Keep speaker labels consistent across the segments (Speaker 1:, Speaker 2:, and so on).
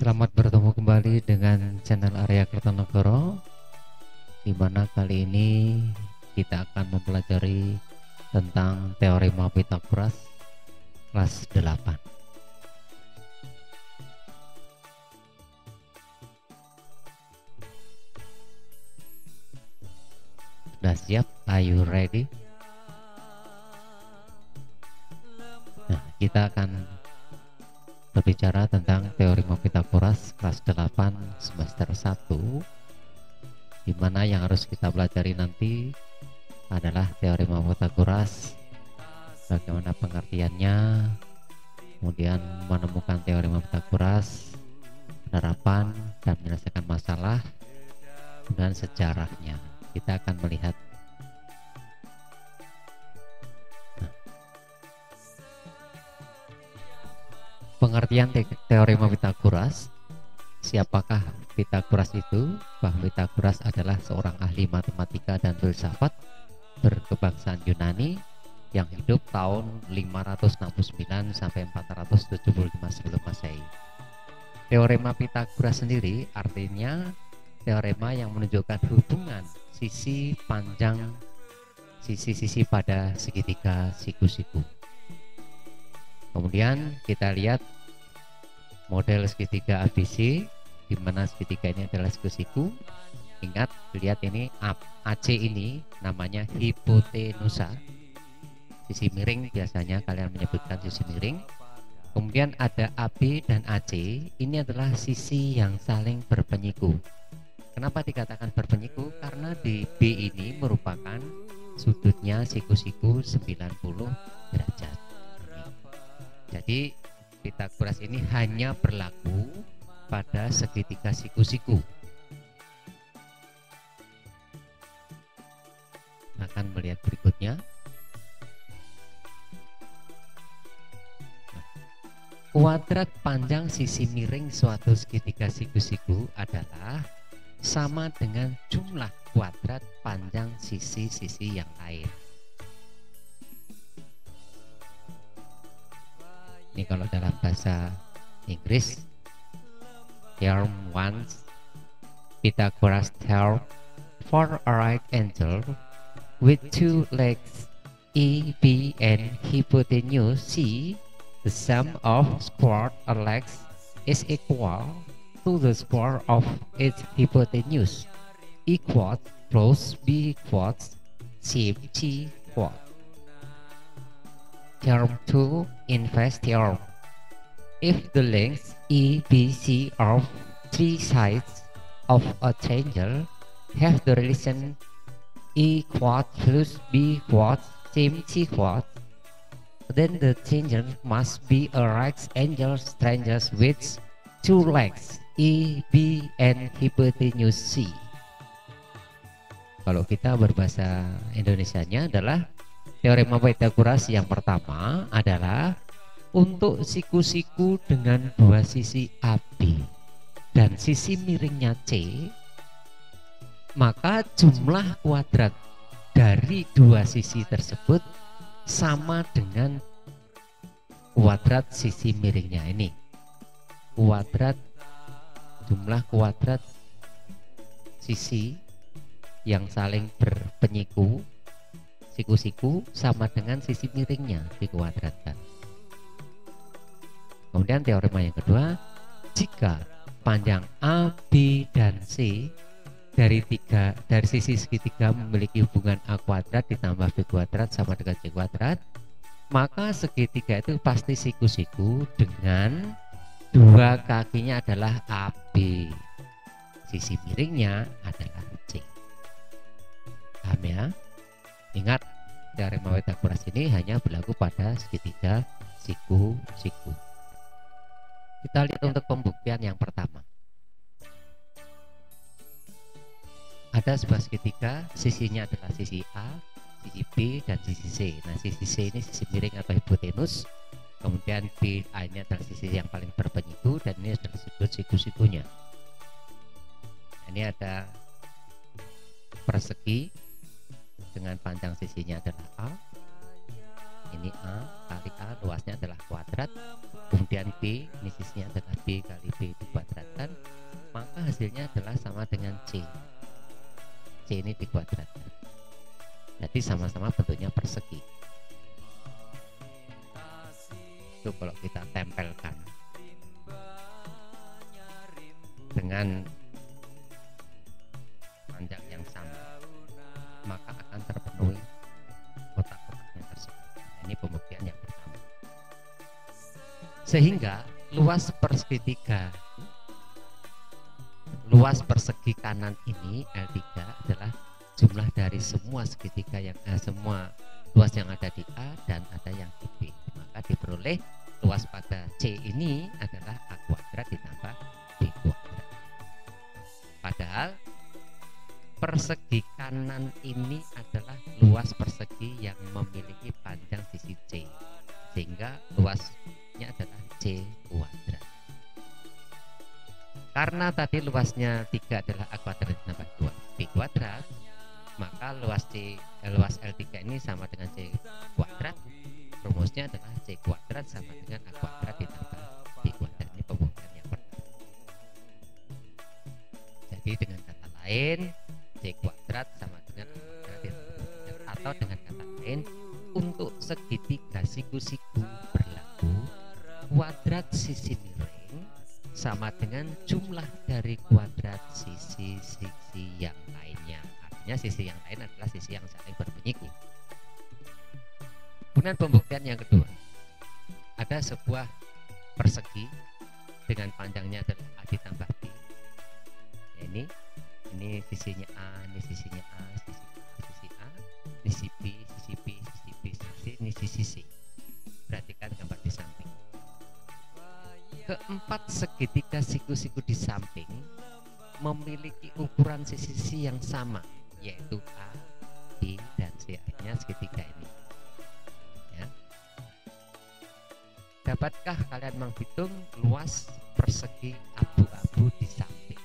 Speaker 1: Selamat bertemu kembali dengan channel Arya Kertanegara, di mana kali ini kita akan mempelajari tentang teorema Pythagoras kelas 8. Sudah siap? Are you ready? Nah, kita akan berbicara tentang teorema Pythagoras kelas 8 semester 1, di mana yang harus kita pelajari nanti adalah teorema Pythagoras, bagaimana pengertiannya, kemudian menemukan teorema Pythagoras, penerapan dan menyelesaikan masalah, dan sejarahnya. Kita akan melihat pengertian teorema Pythagoras. Siapakah Pythagoras itu? Bahwa Pythagoras adalah seorang ahli matematika dan filsafat berkebangsaan Yunani yang hidup tahun 569 sampai 475 sebelum Masehi. Teorema Pythagoras sendiri artinya teorema yang menunjukkan hubungan sisi panjang sisi-sisi pada segitiga siku-siku. Kemudian kita lihat model segitiga ABC, di mana segitiga ini adalah siku-siku. Ingat, lihat ini AC ini namanya hipotenusa, sisi miring, biasanya kalian menyebutkan sisi miring. Kemudian ada AB dan AC, ini adalah sisi yang saling berpenyiku. Kenapa dikatakan berpenyiku? Karena di B ini merupakan sudutnya siku-siku 90 derajat. Jadi Pythagoras ini hanya berlaku pada segitiga siku-siku. Akan melihat berikutnya. Kuadrat panjang sisi miring suatu segitiga siku-siku adalah sama dengan jumlah kuadrat panjang sisi-sisi yang lain. Ini kalau dalam bahasa Inggris, theorem 1, Pythagoras theorem for a right angle with two legs A, B, and hypotenuse C, the sum of square legs is equal to the square of its hypotenuse. E quad plus B quad C quad. Theorem 2, inverse theorem. If the lengths A, B, C of three sides of a triangle have the relation A quad plus B quad same C quad, then the triangle must be a right angle triangle with two legs A, B, and hypotenuse C. Kalau kita berbahasa Indonesianya adalah teorema Pythagoras yang pertama adalah untuk siku-siku dengan dua sisi AB dan sisi miringnya C, maka jumlah kuadrat dari dua sisi tersebut sama dengan kuadrat sisi miringnya ini. Jumlah kuadrat sisi yang saling berpenyiku siku-siku sama dengan sisi miringnya dikuadratkan. Kemudian teorema yang kedua, jika panjang A, B, dan C dari sisi segitiga memiliki hubungan A kuadrat ditambah B kuadrat sama dengan C kuadrat, maka segitiga itu pasti siku-siku dengan dua kakinya adalah AB, sisi miringnya adalah C. Paham ya? Ingat, teorema Pythagoras ini hanya berlaku pada segitiga siku-siku. Kita lihat untuk pembuktian yang pertama. Ada sebuah segitiga, sisinya adalah sisi A, sisi B, dan sisi C. Nah, sisi C ini sisi miring atau hipotenus. Kemudian B ini adalah sisi yang paling berpenyiku, dan ini adalah sudut siku-sikunya. Ini ada persegi dengan panjang sisinya adalah A. Ini A kali A, luasnya adalah kuadrat. Kemudian B, ini sisinya adalah B kali B dikuadratkan, maka hasilnya adalah sama dengan C. C ini dikuadratkan. Jadi sama-sama bentuknya persegi. Itu kalau kita tempelkan dengan panjang yang sama, maka akan terpenuhi kotak-kotaknya tersebut. Nah, ini pembuktian yang pertama. Sehingga luas persegitiga, luas persegi kanan ini L3 adalah jumlah dari semua segitiga yang semua luas yang ada di A dan ada yang di B. Maka diperoleh luas pada C ini adalah A kuadrat ditambah B kuadrat. Padahal persegi kanan ini adalah luas persegi yang memiliki panjang sisi C, sehingga luasnya adalah C kuadrat. Karena tadi luasnya 3 adalah A kuadrat ditambah 2 B kuadrat, maka luas L3 ini sama dengan C kuadrat. Rumusnya adalah C kuadrat sama dengan A kuadrat ditambah B kuadrat. Ini pembuktian yang pertama. Jadi dengan kata lain, C kuadrat sama dengan A kuadrat ditambah B kuadrat. Atau dengan kata lain, untuk segitiga siku-siku berlaku kuadrat sisi miring sama dengan jumlah dari kuadrat sisi-sisi yang lainnya. Artinya sisi yang lain adalah sisi yang saling berpenyiku. Kemudian pembuktian yang kedua, ada sebuah persegi dengan panjangnya adalah A ditambah B. Ya, ini sisinya A, ini sisinya A, sisi A, sisi A, sisi B, sisi B, sisi B, sisi ini sisi C. Perhatikan gambar di samping. Keempat segitiga siku-siku di samping memiliki ukuran sisi yang sama, yaitu A, B, dan C. Artinya segitiga ini. Ya. Dapatkah kalian menghitung luas persegi abu-abu di samping?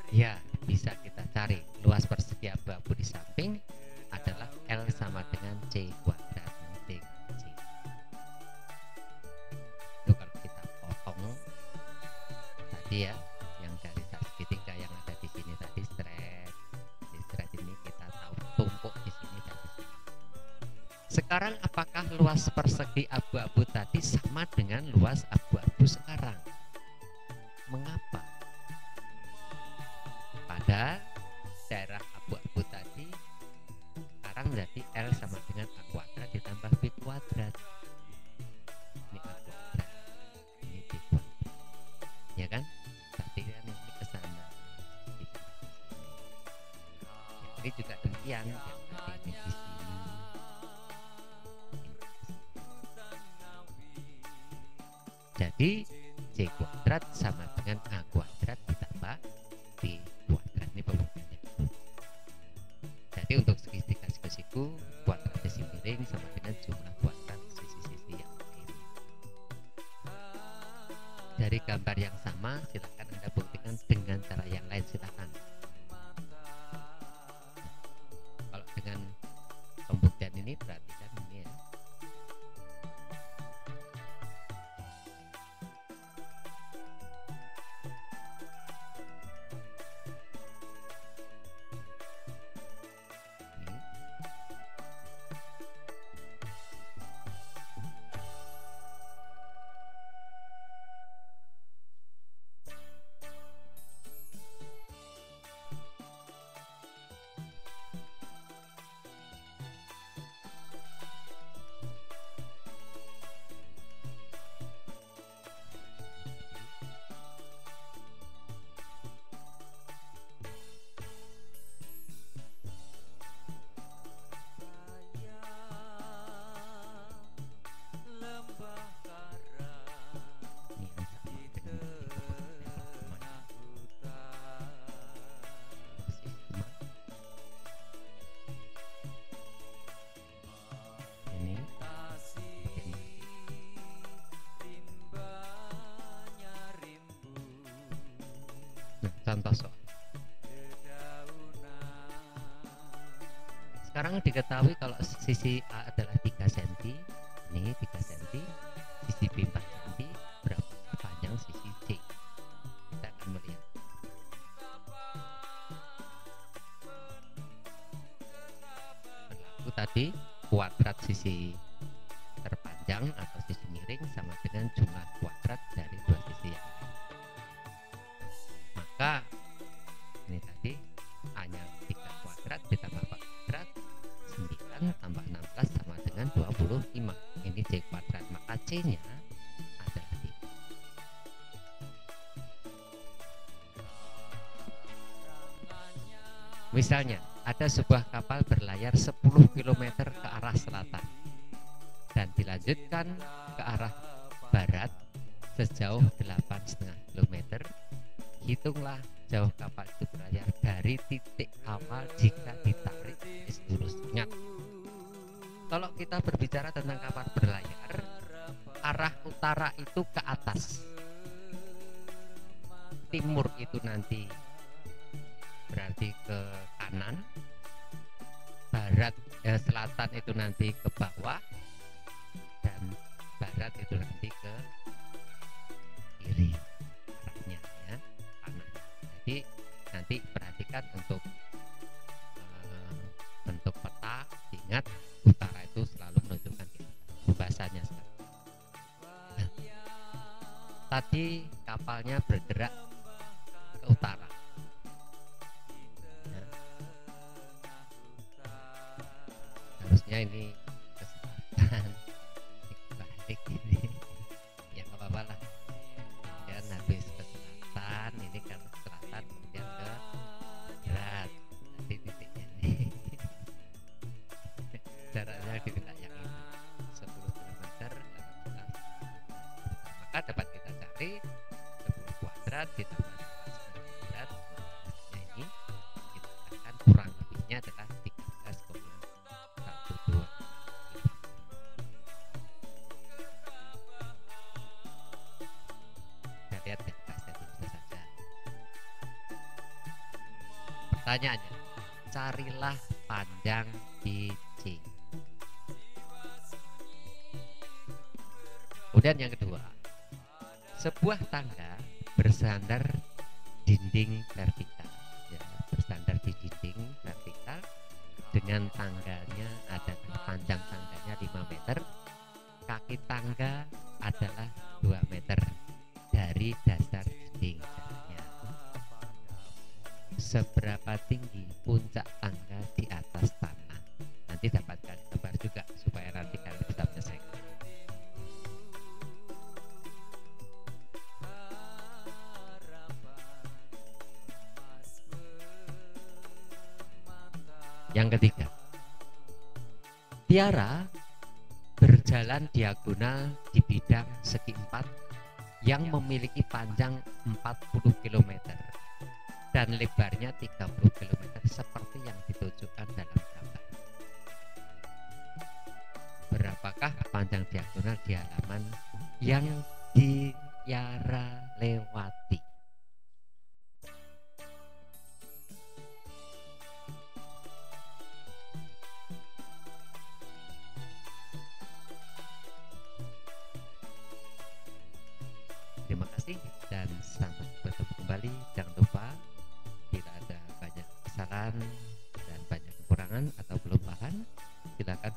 Speaker 1: Ya, bisa kita cari. Luas persegi abu-abu di samping adalah L sama dengan C kuadrat. Ya, yang dari segitiga yang ada di sini tadi stret ini kita tahu tumpuk di sini dan di sini. Sekarang apakah luas persegi abu-abu tadi sama dengan luas abu-abu sekarang? Mengapa? Pada daerah abu-abu tadi sekarang berarti L sama dengan A kuadrat ditambah B kuadrat. Ini A kuadrat, ini B kuadrat, ya kan? Ini juga demikian yang tadi di sini. Jadi C kuadrat sama dengan A kuadrat ditambah B kuadrat. Ini pembuktiannya. Jadi untuk segitiga siku-siku kuadrat sisi miring sama dengan jumlah kuadrat sisi-sisi yang lain. Dari gambar yang sama silakan Anda buktikan dengan cara yang lain, silakan. Dengan pembuktian ini perhatikan ini ya. Sekarang diketahui kalau sisi A adalah 3 cm, ini 3 cm, sisi B 4 cm, berapa panjang sisi C? Kita akan melihat. Berlaku tadi kuadrat sisi terpanjang atau sisi miring sama dengan jumlah kuadrat dari dua sisi yang lain. Maka ini tadi hanya 3 kuadrat ditambah 4 kuadrat, 9 tambah 16 sama dengan 25. Ini C kuadrat, maka C nya adalah 3. Misalnya ada sebuah kapal berlayar 10 km ke arah selatan dan dilanjutkan ke arah barat sejauh 8,5 km. Hitunglah jauh kapal itu berlayar dari titik awal jika ditarik garis lurus. Ingat, kalau kita berbicara tentang kapal berlayar, arah utara itu ke atas, timur itu nanti berarti ke kanan, barat selatan itu nanti ke bawah, dan barat itu nanti ke kiri arahnya, ya, kanan. Jadi nanti perhatikan untuk bentuk peta, ingat utara itu selalu menunjukkan bahasanya. Nah, tadi kapalnya bergerak ke utara, ya. Harusnya ini ke selatan, balik ini, ya nggak apa-apa lah. Kemudian habis ke selatan, ini kan ke selatan, kemudian ke barat. Nanti titiknya nih jaraknya di wilayah yang ini 10 km, maka dapat kita cari 10 kuadrat ditambah 9 kuadrat, ini kita akan kurang lebihnya adalah 13,12. Kita lihat ya, bahasa Indonesia saja. Pertanyaannya, carilah panjang DC. Kemudian yang kedua, sebuah tangga bersandar dinding vertikal, ya, bersandar di dinding vertikal dengan tangganya adalah panjang tangganya 5 meter, kaki tangga adalah 2 meter dari dasar dinding. Jaraknya. Seberapa tinggi puncak tangga di atas tanah? Nanti dapatkan gambar juga supaya nanti kalian bisa menyelesaikan. Yang ketiga, Tiara berjalan diagonal di bidang segi 4 yang memiliki panjang 40 km dan lebarnya 30 km seperti yang ditunjukkan dalam gambar. Berapakah panjang diagonal di halaman yang Tiara lewati? Terima kasih dan sampai bertemu kembali. Jangan lupa bila ada banyak kesalahan dan banyak kekurangan atau belum paham, silakan